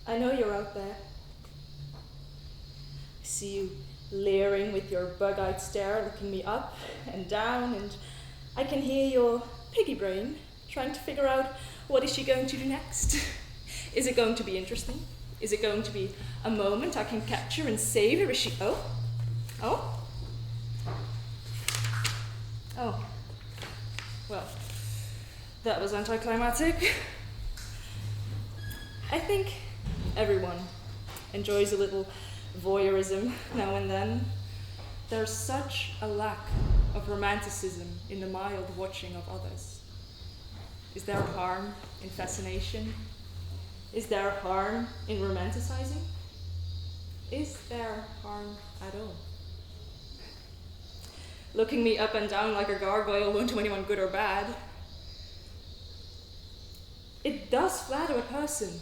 I know you're out there. I see you leering with your bug-eyed stare, looking me up and down, and I can hear your piggy brain trying to figure out what is she going to do next. Is it going to be interesting? Is it going to be a moment I can capture and savor? Is she... Oh? Well, that was anticlimactic. I think everyone enjoys a little voyeurism now and then. There's such a lack of romanticism in the mild watching of others. Is there harm in fascination? Is there harm in romanticizing? Is there harm at all? Looking me up and down like a gargoyle won't do anyone good or bad. It does flatter a person,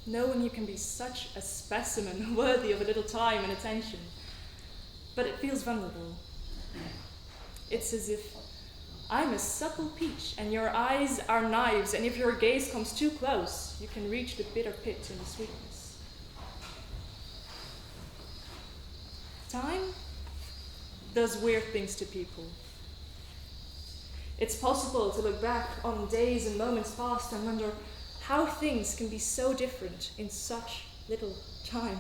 knowing you can be such a specimen worthy of a little time and attention. But it feels vulnerable. It's as if I'm a supple peach and your eyes are knives, and if your gaze comes too close, you can reach the bitter pit in the sweetness. Time does weird things to people. It's possible to look back on days and moments past and wonder how things can be so different in such little time.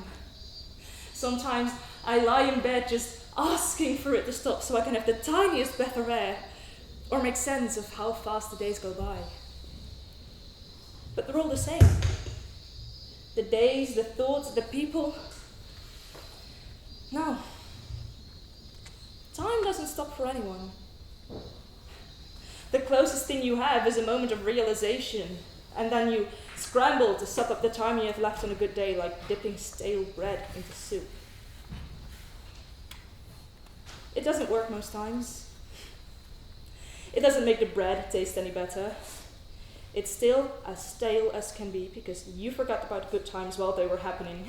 Sometimes I lie in bed just asking for it to stop so I can have the tiniest breath of air, or make sense of how fast the days go by. But they're all the same. The days, the thoughts, the people. No. Time doesn't stop for anyone. The closest thing you have is a moment of realization, and then you scramble to sup up the time you have left on a good day, like dipping stale bread into soup. It doesn't work most times. It doesn't make the bread taste any better. It's still as stale as can be because you forgot about good times while they were happening.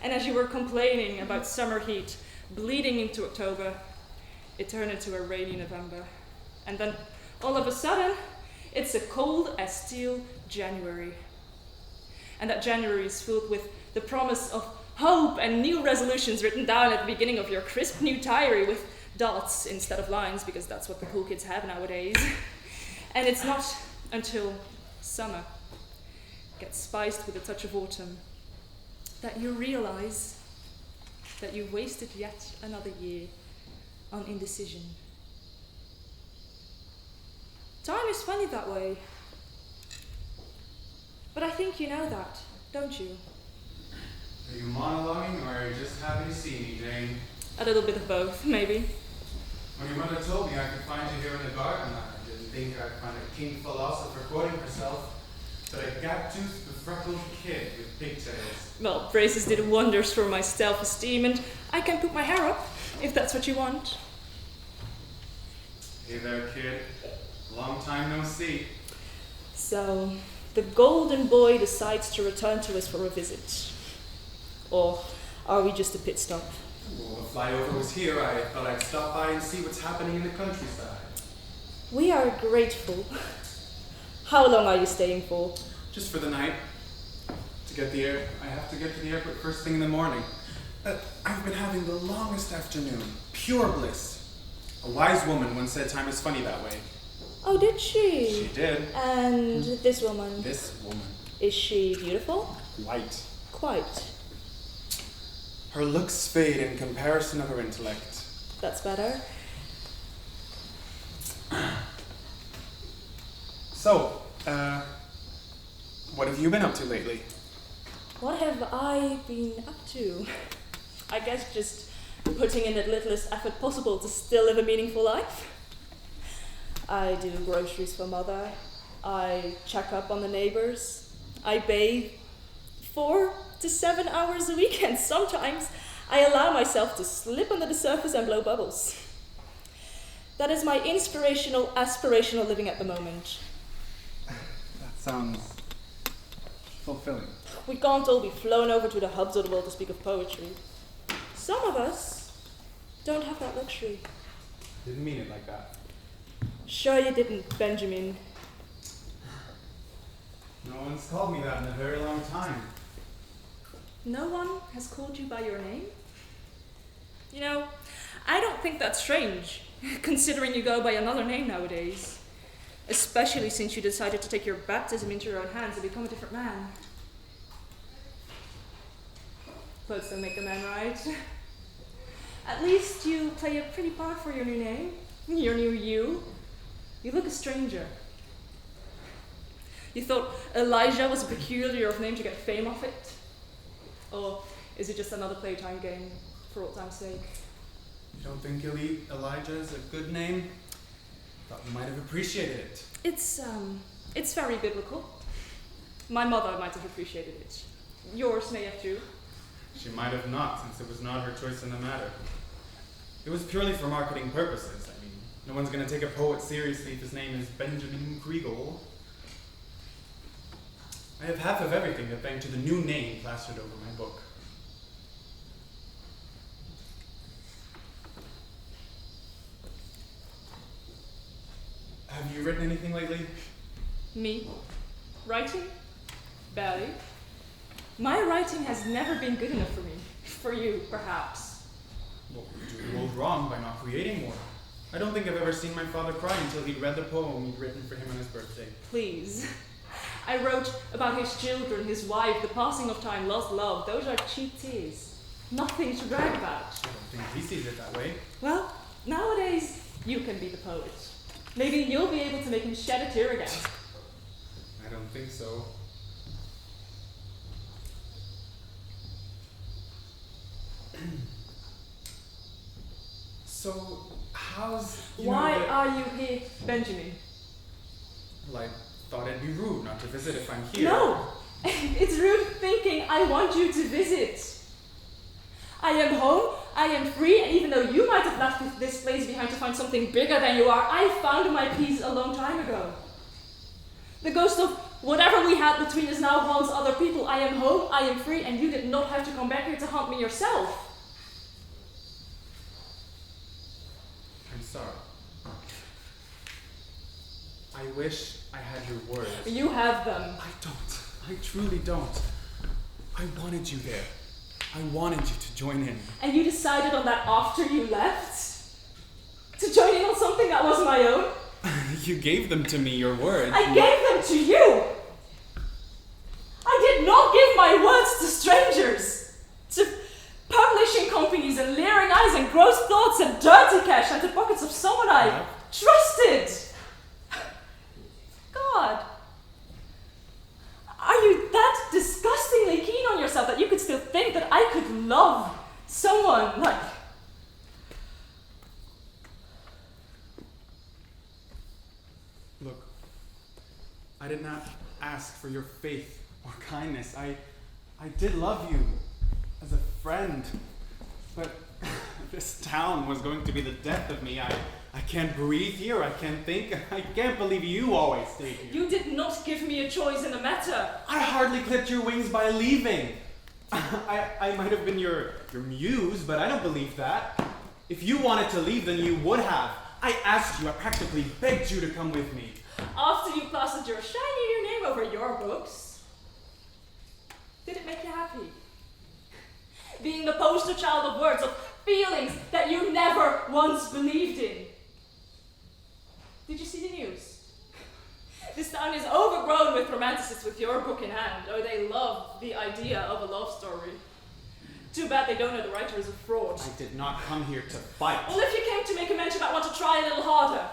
And as you were complaining about summer heat bleeding into October, it turned into a rainy November. And then all of a sudden, it's a cold as steel January. And that January is filled with the promise of hope and new resolutions written down at the beginning of your crisp new diary with dots instead of lines, because that's what the cool kids have nowadays. And it's not until summer gets spiced with a touch of autumn that you realize that you've wasted yet another year on indecision. Time is funny that way. But I think you know that, don't you? Are you monologuing, or are you just happy to see me, Jane? A little bit of both, maybe. When your mother told me I could find you here in the garden, I didn't think I'd find a king philosopher quoting herself, but a gap-toothed, befreckled kid with pigtails. Well, braces did wonders for my self-esteem, and I can put my hair up, if that's what you want. Hey there, kid. Long time no see. So, the golden boy decides to return to us for a visit. Or are we just a pit stop? Well, the flyover was here. I thought I'd stop by and see what's happening in the countryside. We are grateful. How long are you staying for? Just for the night. I have to get to the airport first thing in the morning. I've been having the longest afternoon. Pure bliss. A wise woman once said time is funny that way. Oh, did she? She did. And this woman? This woman. Is she beautiful? White. Quite. Her looks fade in comparison of her intellect. That's better. So, what have you been up to lately? What have I been up to? I guess just putting in the littlest effort possible to still live a meaningful life. I do groceries for Mother. I check up on the neighbors. I bathe 4 to 7 hours a week, and sometimes I allow myself to slip under the surface and blow bubbles. That is my inspirational, aspirational living at the moment. That sounds fulfilling. We can't all be flown over to the hubs of the world to speak of poetry. Some of us don't have that luxury. Didn't mean it like that. Sure you didn't, Benjamin. No one's called me that in a very long time. No one has called you by your name? You know, I don't think that's strange, considering you go by another name nowadays. Especially since you decided to take your baptism into your own hands and become a different man. Clothes don't make the man, right? At least you play a pretty part for your new name, your new you. You look a stranger. You thought Elijah was a peculiar name to get fame off it? Or is it just another playtime game for old time's sake? You don't think Elijah is a good name? Thought you might have appreciated it. It's very biblical. My mother might have appreciated it. Yours may have too. She might have not, since it was not her choice in the matter. It was purely for marketing purposes. I mean, no one's going to take a poet seriously if his name is Benjamin Kriegel. I have half of everything to thank to the new name plastered over my book. Have you written anything lately? Me? Writing? Barely. My writing has never been good enough for me. For you, perhaps. Well, you ruled wrong by not creating more. I don't think I've ever seen my father cry until he'd read the poem he'd written for him on his birthday. Please. I wrote about his children, his wife, the passing of time, lost love. Those are cheap tears. Nothing to brag about. I don't think he sees it that way. Well, nowadays, you can be the poet. Maybe you'll be able to make him shed a tear again. I don't think so. So, how's... Why are you here, Benjamin? Well, I thought it'd be rude not to visit if I'm here. No! It's rude thinking I want you to visit. I am home, I am free, and even though you might have left this place behind to find something bigger than you are, I found my peace a long time ago. The ghost of whatever we had between us now haunts other people. I am home, I am free, and you did not have to come back here to haunt me yourself. I'm sorry. I wish I had your words. You have them. I don't. I truly don't. I wanted you there. I wanted you to join in. And you decided on that after you left? To join in on something that wasn't my own? You gave them to me, your words. I gave them to you! I did not give my words to strangers! To publishing companies and leering eyes and gross thoughts and dirty cash and the pockets of someone I trusted! God! Are you that disgustingly keen on yourself that you could still think that I could love someone like... Look, I did not ask for your faith or kindness. I did love you as a friend, but this town was going to be the death of me. I can't breathe here, I can't think, I can't believe you always stayed here. You did not give me a choice in the matter. I hardly clipped your wings by leaving. I might have been your muse, but I don't believe that. If you wanted to leave, then you would have. I asked you, I practically begged you to come with me. After you plastered your shiny new name over your books, did it make you happy? Being the poster child of words, of feelings that you never once believed in. Did you see the news? This town is overgrown with romanticists with your book in hand. Oh, they love the idea of a love story. Too bad they don't know the writer is a fraud. I did not come here to fight. Well, if you came to make amends, you might want to try a little harder.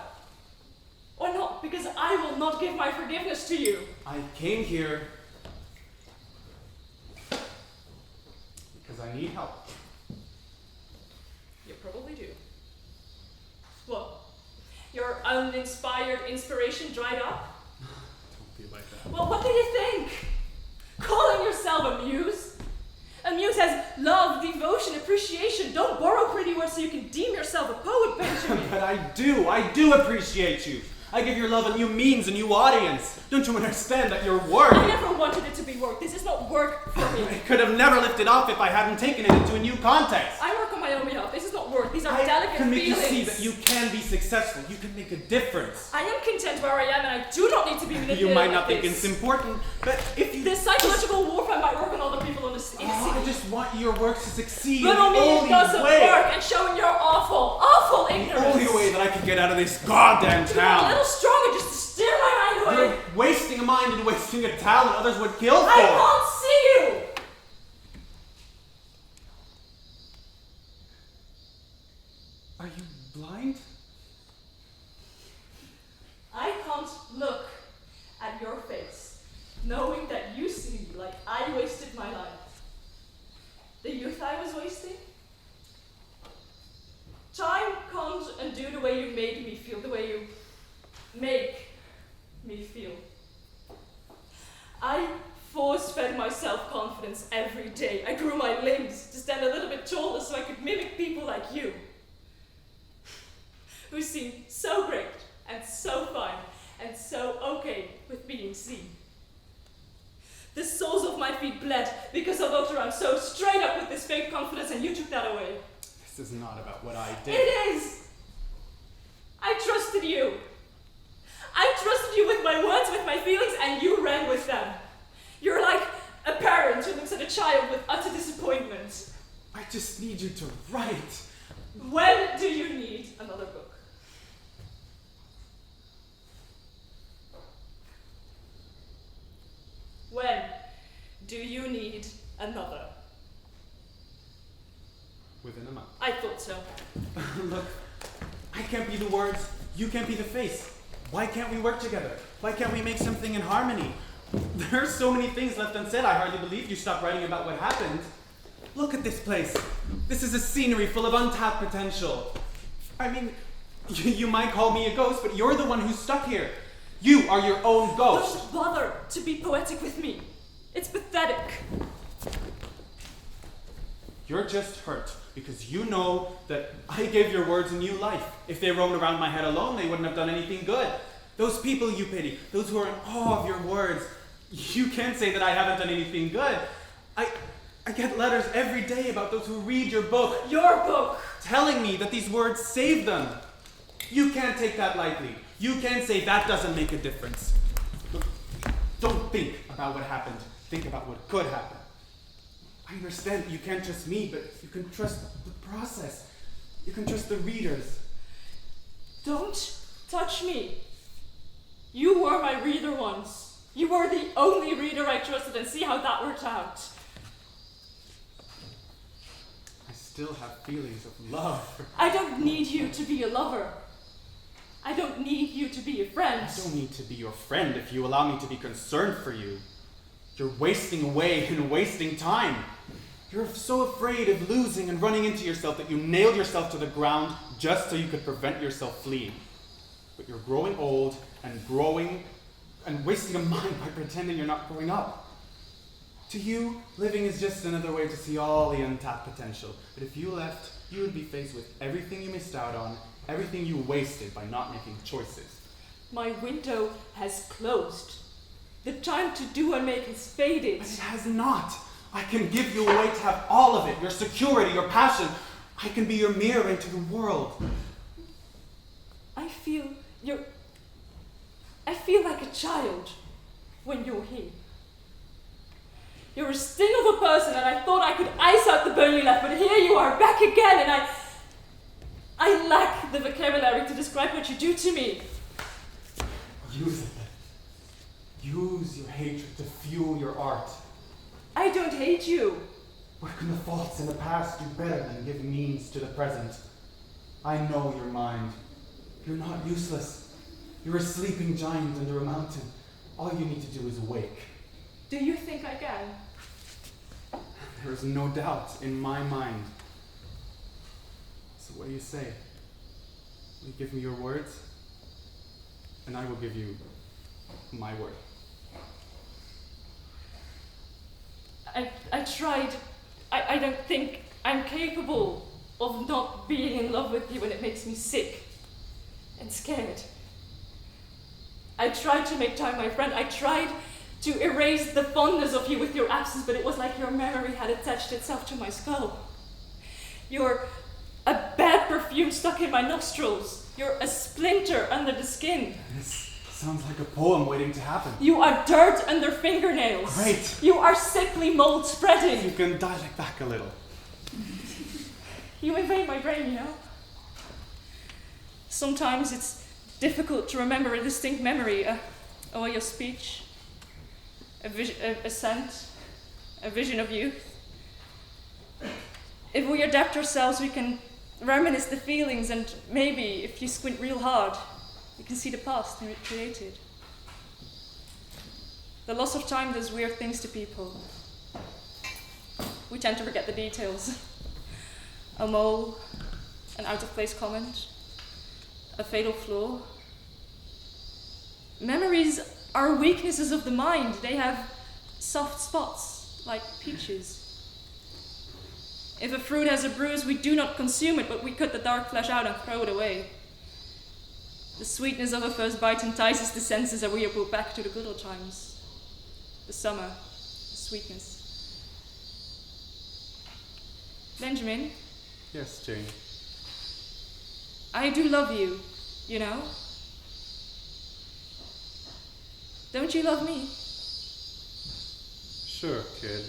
Or not, because I will not give my forgiveness to you. I came here because I need help. You probably do. What? Your uninspired inspiration dried up? Don't be like that. Well, what do you think? Calling yourself a muse? A muse has love, devotion, appreciation. Don't borrow pretty words so you can deem yourself a poet, Benjamin. But I do appreciate you. I give your love a new means, a new audience. Don't you understand that your work... I never wanted it to be work. This is not work for me. I could have never lifted off if I hadn't taken it into a new context. I work on my own behalf. This is not work. These are I delicate can make feelings. you see that you can be successful. You can make a difference. I am content where I am, and I do not need to be manipulated. You might not like think this. it's important, but if you... This psychological warfare might work on other people in the city. I just want your work to succeed But in on the me it only doesn't way. work, and showing your awful The ignorance. only way that I can get out of this goddamn To be a town. little stronger just to steer my mind away. You're wasting a mind and wasting a talent others would kill for. I can't see you. Are you blind? I can't look at your face, knowing that you see me like I wasted my life. The youth I was wasting? Time can't undo the way you made me feel, the way you make me feel. I force-fed my self-confidence every day. I grew my limbs to stand a little bit taller so I could mimic people like you, who seem so great and so fine and so okay with being seen. The soles of my feet bled because I walked around so straight up with this fake confidence, and you took that away. This is not about what I did. It is! I trusted you. I trusted you with my words, with my feelings, and you ran with them. You're like a parent who looks at a child with utter disappointment. I just need you to write. When do you need another book? When do you need another? Within a month. I thought so. Look, I can't be the words, you can't be the face. Why can't we work together? Why can't we make something in harmony? There are so many things left unsaid, I hardly believe you stopped writing about what happened. Look at this place. This is a scenery full of untapped potential. I mean, you might call me a ghost, but you're the one who's stuck here. You are your own ghost. Don't bother to be poetic with me. It's pathetic. You're just hurt because you know that I gave your words a new life. If they roamed around my head alone, they wouldn't have done anything good. Those people you pity, those who are in awe of your words, you can't say that I haven't done anything good. I get letters every day about those who read your book. Your book! Telling me that these words save them. You can't take that lightly. You can't say that doesn't make a difference. Look, don't think about what happened. Think about what could happen. I understand that you can't trust me, but you can trust the process. You can trust the readers. Don't touch me. You were my reader once. You were the only reader I trusted, and see how that worked out. I still have feelings of love. I don't need you to be a lover. I don't need you to be a friend. I don't need to be your friend if you allow me to be concerned for you. You're wasting away and wasting time. You're so afraid of losing and running into yourself that you nailed yourself to the ground just so you could prevent yourself fleeing. But you're growing old and wasting a mind by pretending you're not growing up. To you, living is just another way to see all the untapped potential. But if you left, you would be faced with everything you missed out on, everything you wasted by not making choices. My window has closed. The time to do and make has faded. But it has not. I can give you a way to have all of it, your security, your passion. I can be your mirror into the world. I feel like a child when you're here. You're a sting of a person, and I thought I could ice out the burn you left, but here you are back again, and I lack the vocabulary to describe what you do to me. Use it. Use your hatred to fuel your art. I don't hate you. What can the faults in the past do better than give means to the present? I know your mind. You're not useless. You're a sleeping giant under a mountain. All you need to do is awake. Do you think I can? There is no doubt in my mind. So what do you say? You give me your words, and I will give you my word. I tried. I don't think I'm capable of not being in love with you, and it makes me sick and scared. I tried to make time my friend. I tried to erase the fondness of you with your absence, but it was like your memory had attached itself to my skull. You're a bad perfume stuck in my nostrils. You're a splinter under the skin. This sounds like a poem waiting to happen. You are dirt under fingernails. Great. You are sickly mold spreading. You can dialect back a little. You invade my brain, you know? Sometimes it's difficult to remember a distinct memory, a way of speech, a scent, a vision of youth. If we adapt ourselves, we can reminisce the feelings, and maybe, if you squint real hard, you can see the past and recreate it. The loss of time does weird things to people. We tend to forget the details. A mole, an out-of-place comment, a fatal flaw. Memories are weaknesses of the mind. They have soft spots, like peaches. If a fruit has a bruise, we do not consume it, but we cut the dark flesh out and throw it away. The sweetness of a first bite entices the senses, and we are brought back to the good old times. The summer, the sweetness. Benjamin? Yes, Jane. I do love you, you know? Don't you love me? Sure, kid.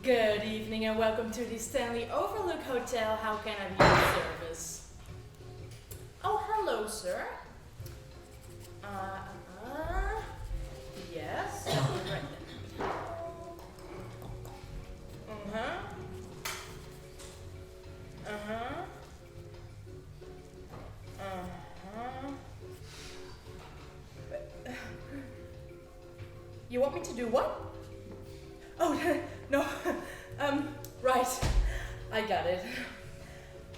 Good evening and welcome to the Stanley Overlook Hotel. How can I be of service? Oh, hello, sir. Yes. Right then. You want me to do what? Oh, no. Right. I got it.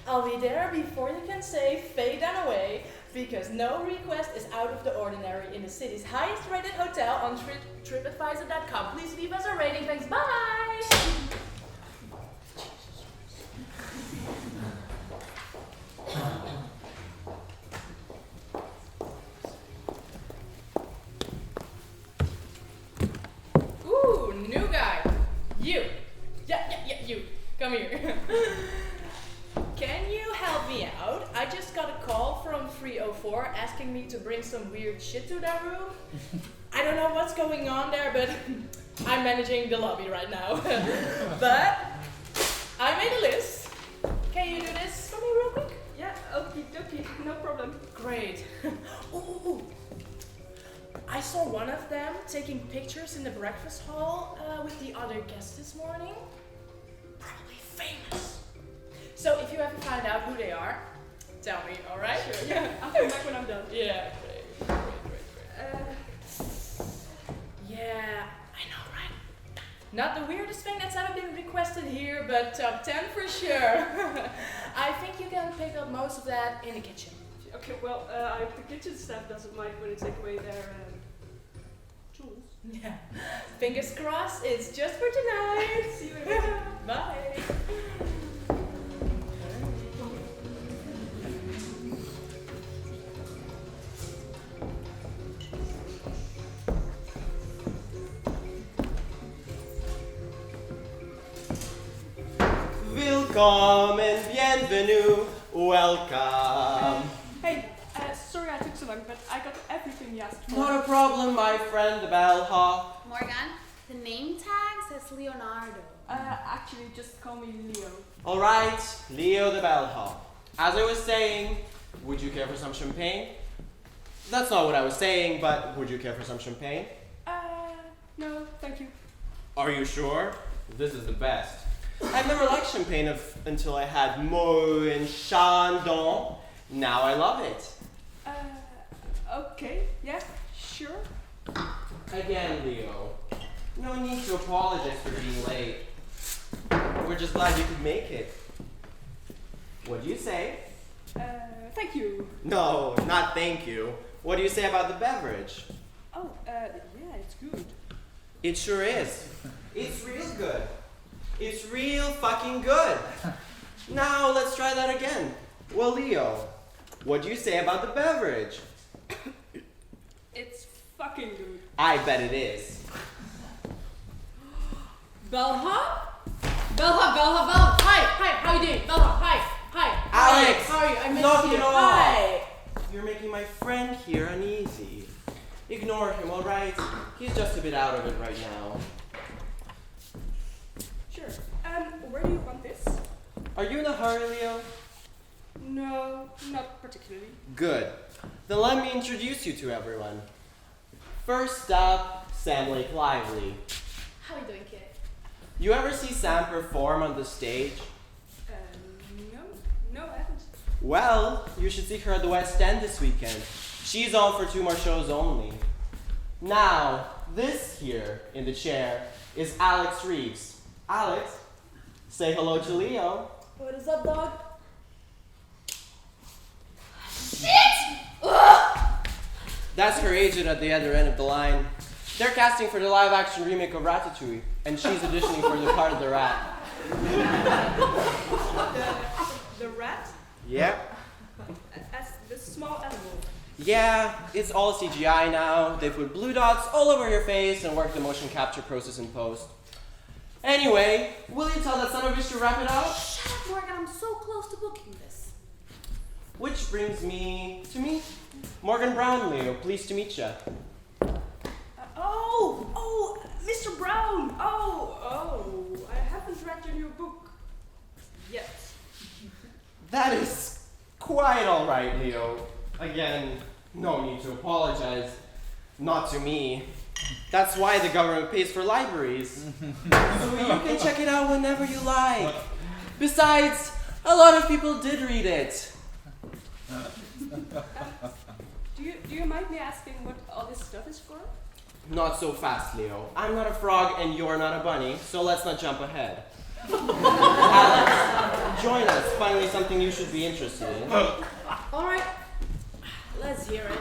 I'll be there before you can say fade and away, because no request is out of the ordinary in the city's highest rated hotel on TripAdvisor.com. Please leave us a rating. Thanks. Bye! Ooh, new guy. You. Yeah, you. Come here. Can you help me out? I just got a call from 304 asking me to bring some weird shit to their room. I don't know what's going on there, but I'm managing the lobby right now. But I made a list. Can you do this for me real quick? Yeah, okie dokie, no problem. Great. Ooh. I saw one of them taking pictures in the breakfast hall with the other guests this morning. Probably famous. So if you ever find out who they are, tell me, alright? Sure, yeah, I'll come back when I'm done. Yeah, great. Yeah, I know, right? Not the weirdest thing that's ever been requested here, but top 10 for sure. I think you can pick up most of that in the kitchen. Okay, well, I hope the kitchen staff doesn't mind when I take away their tools. Yeah. Fingers crossed, it's just for tonight. See you later. Bye. Welcome and bienvenue. Welcome. Hey, sorry I took so long, but I got everything you asked for. Not a problem, my friend, the bellhop. Morgan, the name tag says Leonardo. Actually, just call me Leo. Alright, Leo the bellhop. As I was saying, would you care for some champagne? That's not what I was saying, but would you care for some champagne? No, thank you. Are you sure? This is the best. I never liked champagne until I had Mo and Chandon. Now I love it. Okay, yeah, sure. Again, Leo. No need to apologize for being late. We're just glad you could make it. What do you say? Thank you. No, not thank you. What do you say about the beverage? Oh, yeah, it's good. It sure is. It's real good. It's real fucking good. Now let's try that again. Well, Leo, what do you say about the beverage? It's fucking good. I bet it is. Bellhop? Bellhop. Hi, how you doing? Bellhop, hi. Alex, How are you? I missed knock you. it off. Hi. You're making my friend here uneasy. Ignore him, alright? He's just a bit out of it right now. Sure. Where do you want this? Are you in a hurry, Leo? No, not particularly. Good. Then let me introduce you to everyone. First up, Sam Lake Lively. How you doing, kid? You ever see Sam perform on the stage? No, I haven't. Well, you should see her at the West End this weekend. She's on for 2 more shows only. Now, this here in the chair is Alex Reeves. Alex, say hello to Leo. What is up, dog? Shit! Ugh! That's her agent at the other end of the line. They're casting for the live-action remake of Ratatouille, and she's auditioning for the part of the rat. The rat? Yep. As the small animal. Yeah, it's all CGI now. They put blue dots all over your face and work the motion capture process in post. Anyway, will you tell that son of a bitch to wrap it up? Shut up, Morgan. I'm so close to booking this. Which brings me to me, Morgan Brown, Leo. Pleased to meet ya. Oh, Mr. Brown. Oh, I haven't read your new book yet. That is quite all right, Leo. Again, no need to apologize. Not to me. That's why the government pays for libraries. So you can check it out whenever you like. Besides, a lot of people did read it. Do you mind me asking what all this stuff is for? Not so fast, Leo. I'm not a frog and you're not a bunny, so let's not jump ahead. Alex, join us. Finally something you should be interested in. Alright, let's hear it.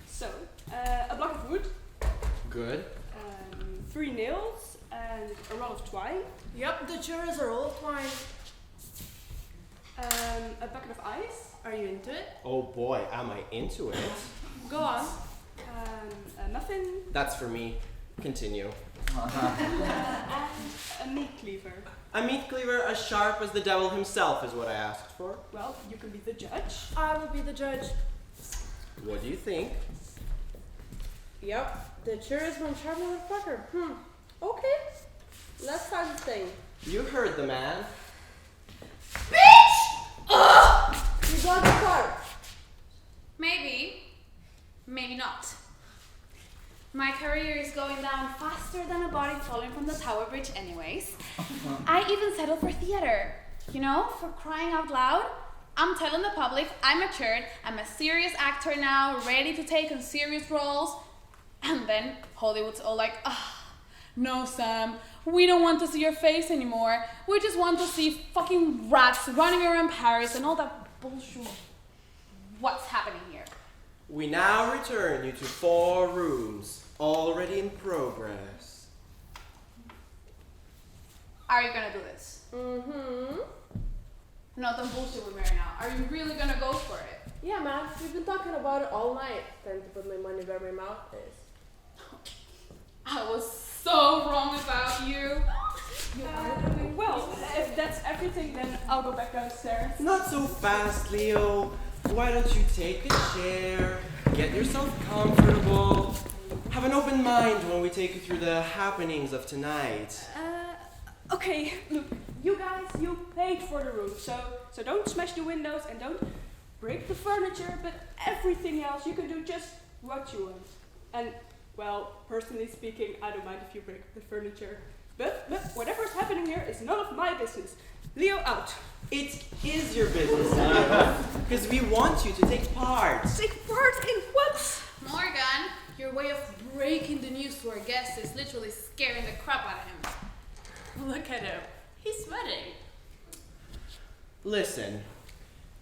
So, a block of wood, Good. 3 nails, and a roll of twine, Yep, the churros are all twine. a bucket of ice, Are you into it? Oh boy, am I into it. Go on. a muffin, That's for me. Continue. and a meat cleaver. A meat cleaver as sharp as the devil himself is what I asked for. Well, you can be the judge. I will be the judge. What do you think? Yep, the churros one sharp motherfucker. Okay, let's start the thing. You heard the man. Bitch! Ugh! You got the card. Maybe. Maybe not. My career is going down faster than a body falling from the Tower Bridge anyways. I even settled for theater. You know, for crying out loud. I'm telling the public I'm matured, I'm a serious actor now, ready to take on serious roles. And then Hollywood's all like, no Sam, we don't want to see your face anymore. We just want to see fucking rats running around Paris and all that bullshit. What's happening here? We now return you to 4 rooms, already in progress. Are you gonna do this? Mm-hmm. No, don't bullshit with me right now. Are you really gonna go for it? Yeah, man. We've been talking about it all night. Time to put my money where my mouth is. I was so wrong about you. Well, if that's everything, then I'll go back downstairs. Not so fast, Leo. Why don't you take a chair, get yourself comfortable, have an open mind when we take you through the happenings of tonight. Okay, look, you guys, you paid for the room, so don't smash the windows and don't break the furniture, but everything else you can do just what you want. And, well, personally speaking, I don't mind if you break the furniture. But whatever's happening here is none of my business. Leo out. It is your business, Leo, because we want you to take part. Take part in what? Morgan, your way of breaking the news to our guests is literally scaring the crap out of him. Look at him. He's sweating. Listen,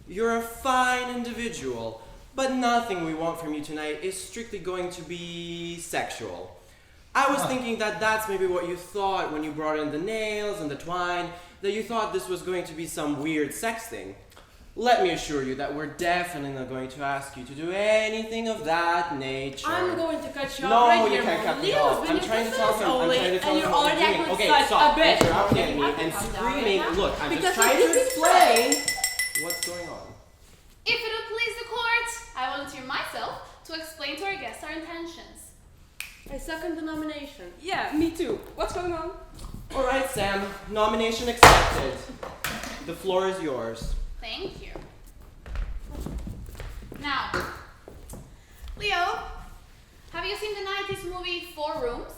you're a fine individual, but nothing we want from you tonight is strictly going to be sexual. I was thinking that that's maybe what you thought when you brought in the nails and the twine, that you thought this was going to be some weird sex thing. Let me assure you that we're definitely not going to ask you to do anything of that nature. I'm going to cut you off No, right you here. can't cut me Leo's off. been I'm in trying to business tell him. I'm only, trying to tell and him you're what already we're doing. acting Okay, such stop. a bitch. You're out at me I and can calm down screaming. right now. Look, I'm Because just trying to this is explain what's going on. If it will please the court, I volunteer myself to explain to our guests our intentions. I second the nomination. Yeah, me too. What's going on? All right, Sam. Nomination accepted. The floor is yours. Thank you. Now, Leo, have you seen the 90s movie 4 Rooms?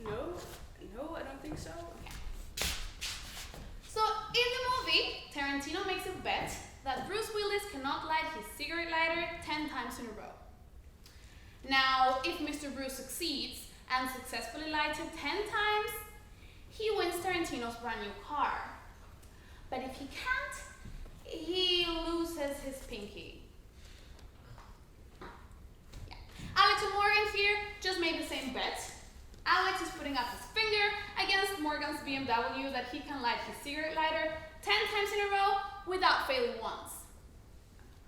No, I don't think so. So, in the movie, Tarantino makes a bet that Bruce Willis cannot light his cigarette lighter 10 times in a row. Now, if Mr. Bruce succeeds and successfully lights it 10 times, he wins Tarantino's brand new car. But if he can't, he loses his pinky. Yeah. Alex and Morgan here just made the same bet. Alex is putting up his finger against Morgan's BMW that he can light his cigarette lighter 10 times in a row without failing once.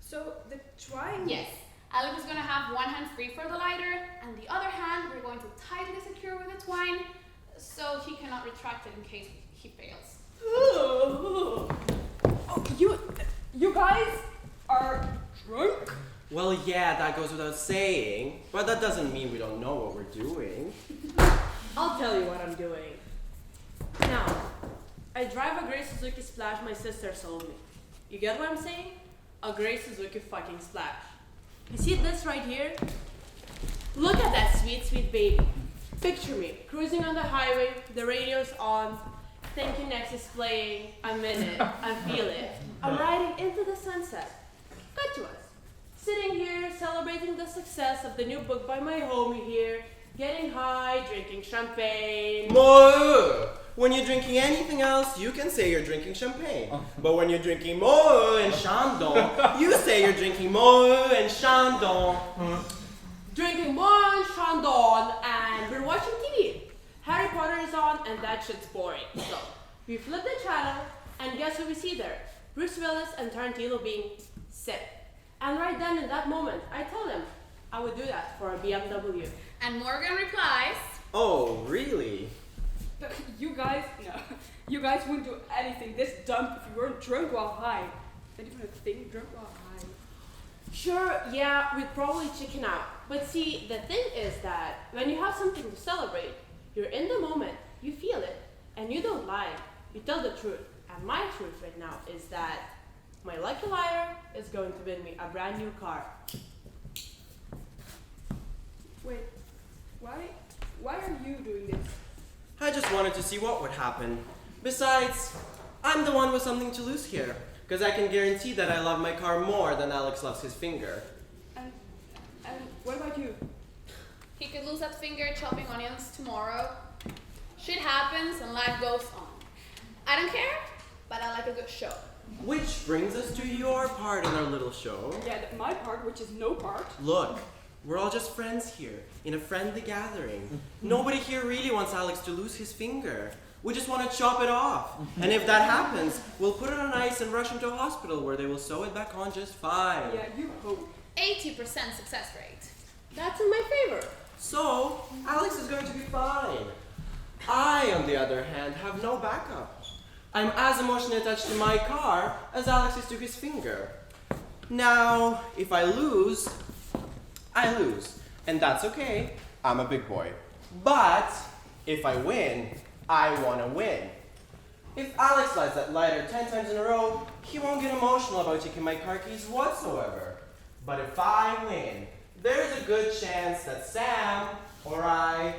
So the twine? Yes. Alex is going to have one hand free for the lighter, and the other hand we're going to tightly secure with the twine so he cannot retract it in case he fails. Oh, you guys are drunk? Well, yeah, that goes without saying, but that doesn't mean we don't know what we're doing. I'll tell you what I'm doing. Now, I drive a gray Suzuki Splash my sister sold me. You get what I'm saying? A gray Suzuki fucking Splash. You see this right here? Look at that sweet, sweet baby. Picture me, cruising on the highway, the radio's on, Thank You Next is playing, I'm in it, I feel it. I'm riding into the sunset. Cut to us. Sitting here, celebrating the success of the new book by my homie here, getting high, drinking champagne. More! When you're drinking anything else, you can say you're drinking champagne. But when you're drinking more and Chandon, you say you're drinking more and Chandon. Drinking more Chandon, and we're watching TV. Harry Potter is on, and that shit's boring. So, we flip the channel, and guess who we see there? Bruce Willis and Tarantino being sick. And right then, in that moment, I told him I would do that for a BMW. And Morgan replies, Oh, really? You guys wouldn't do anything this dumb if you weren't drunk while high. Not even a thing, drunk while high. Sure, yeah, we'd probably chicken out. But see, the thing is that when you have something to celebrate, you're in the moment, you feel it, and you don't lie. You tell the truth. And my truth right now is that my lucky liar is going to win me a brand new car. Wait, why are you doing this? I just wanted to see what would happen. Besides, I'm the one with something to lose here, because I can guarantee that I love my car more than Alex loves his finger. And what about you? he could lose that finger chopping onions tomorrow. Shit happens and life goes on. I don't care, but I like a good show. Which brings us to your part in our little show. Yeah, my part, which is no part. Look, we're all just friends here, in a friendly gathering. Nobody here really wants Alex to lose his finger. We just want to chop it off. And if that happens, we'll put it on ice and rush him to a hospital where they will sew it back on just fine. Yeah, you hope. 80% success rate. That's in my favor. So, Alex is going to be fine. I, on the other hand, have no backup. I'm as emotionally attached to my car as Alex is to his finger. Now, if I lose, I lose. And that's okay. I'm a big boy. But, if I win, I want to win. If Alex lights that lighter 10 times in a row, he won't get emotional about taking my car keys whatsoever. But if I win, there's a good chance that Sam or I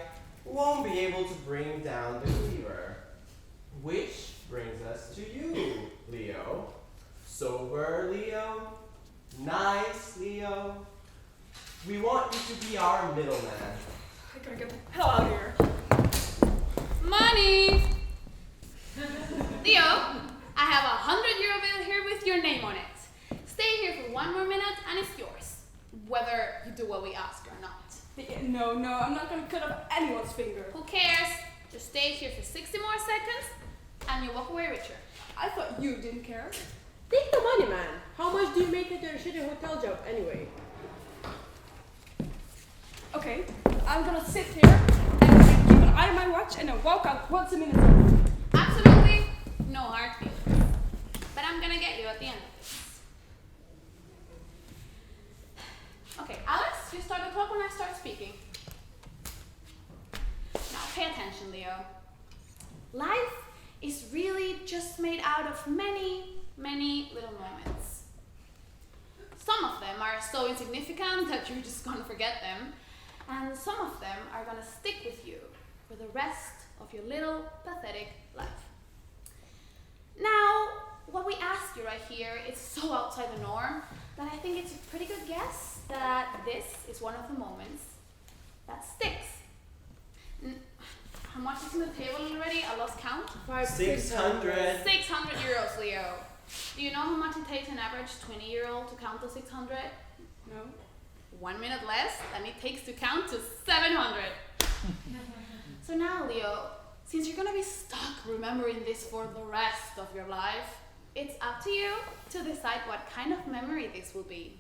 won't be able to bring down the cleaver. Which brings us to you, Leo. Sober Leo. Nice Leo. We want you to be our middleman. I gotta get the hell out of here. Money! Leo, I have €100 bill here with your name on it. Stay here for 1 more minute and it's yours. Whether you do what we ask or not. No, I'm not gonna cut off anyone's finger. Who cares? Just stay here for 60 more seconds and you walk away richer. I thought you didn't care. Take the money, man. How much do you make at your shitty hotel job anyway? Okay, I'm gonna sit here and keep an eye on my watch and then walk out once a minute. Absolutely no hard feelings. But I'm gonna get you at the end of this. Okay, Alex, you start to talk when I start speaking. Now pay attention, Leo. Life is really just made out of many, many little moments. Some of them are so insignificant that you're just gonna forget them. And some of them are gonna stick with you for the rest of your little pathetic life. Now, what we asked you right here is so outside the norm that I think it's a pretty good guess that this is one of the moments that sticks. How much is on the table already? I lost count. 600. 600 euros, Leo. Do you know how much it takes an average 20-year-old to count to 600? No. 1 minute less than it takes to count to 700. So now, Leo, since you're gonna be stuck remembering this for the rest of your life, it's up to you to decide what kind of memory this will be.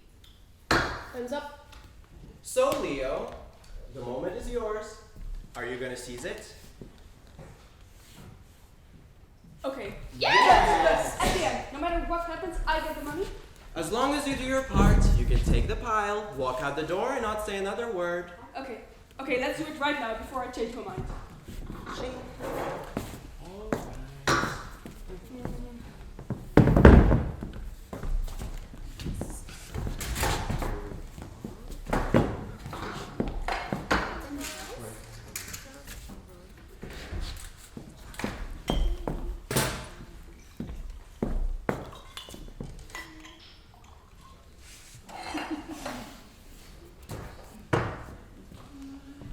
Thumbs up. So, Leo, the moment is yours. Are you going to seize it? Okay. Yes! At the end, no matter what happens, I get the money. As long as you do your part, you can take the pile, walk out the door, and not say another word. Okay, let's do it right now before I change my mind.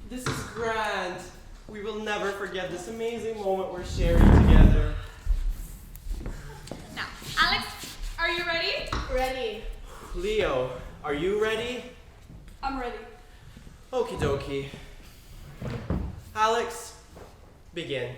This is grand. We will never forget this amazing moment we're sharing together. Now, Alex, are you ready? Ready. Leo, are you ready? I'm ready. Okie dokie. Alex, begin.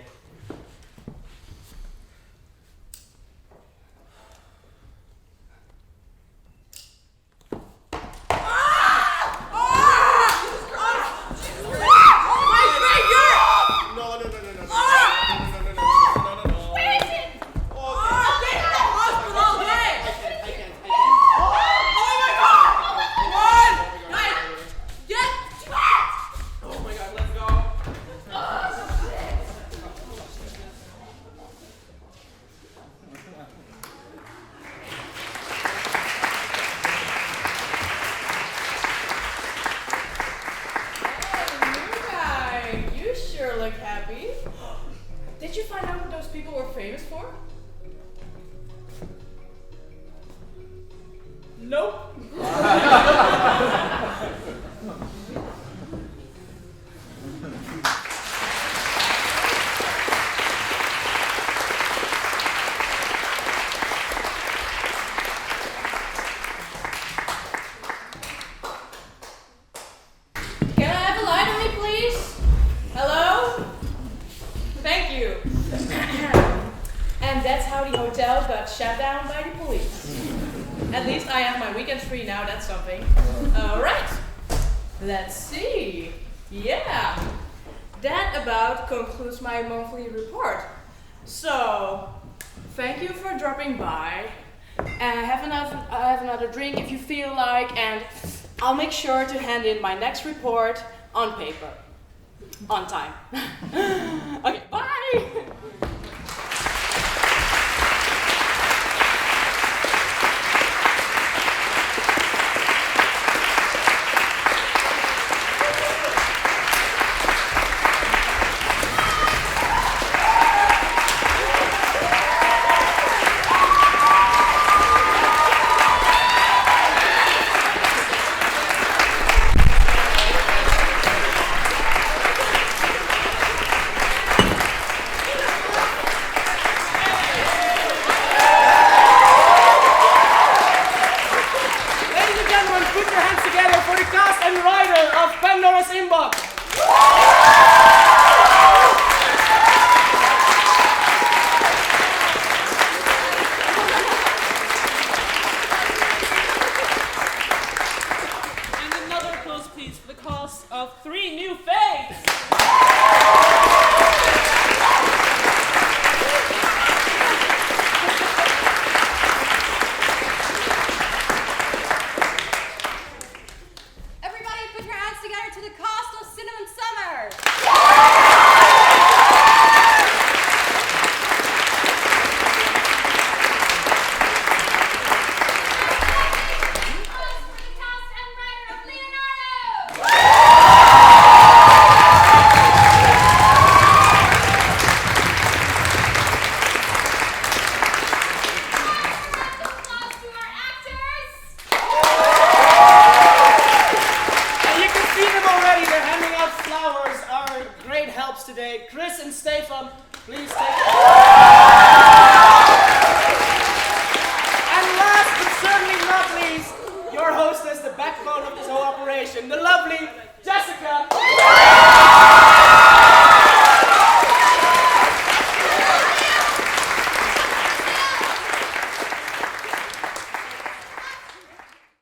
Did you find out what those people were famous for? Nope. that's how the hotel got shut down by the police. At least I have my weekends free now, that's something. Alright, let's see. Yeah, that about concludes my monthly report. So, thank you for dropping by. Have another drink if you feel like, and I'll make sure to hand in my next report on paper. On time. Okay, bye! Your hostess, the backbone of this whole operation, the lovely Jessica.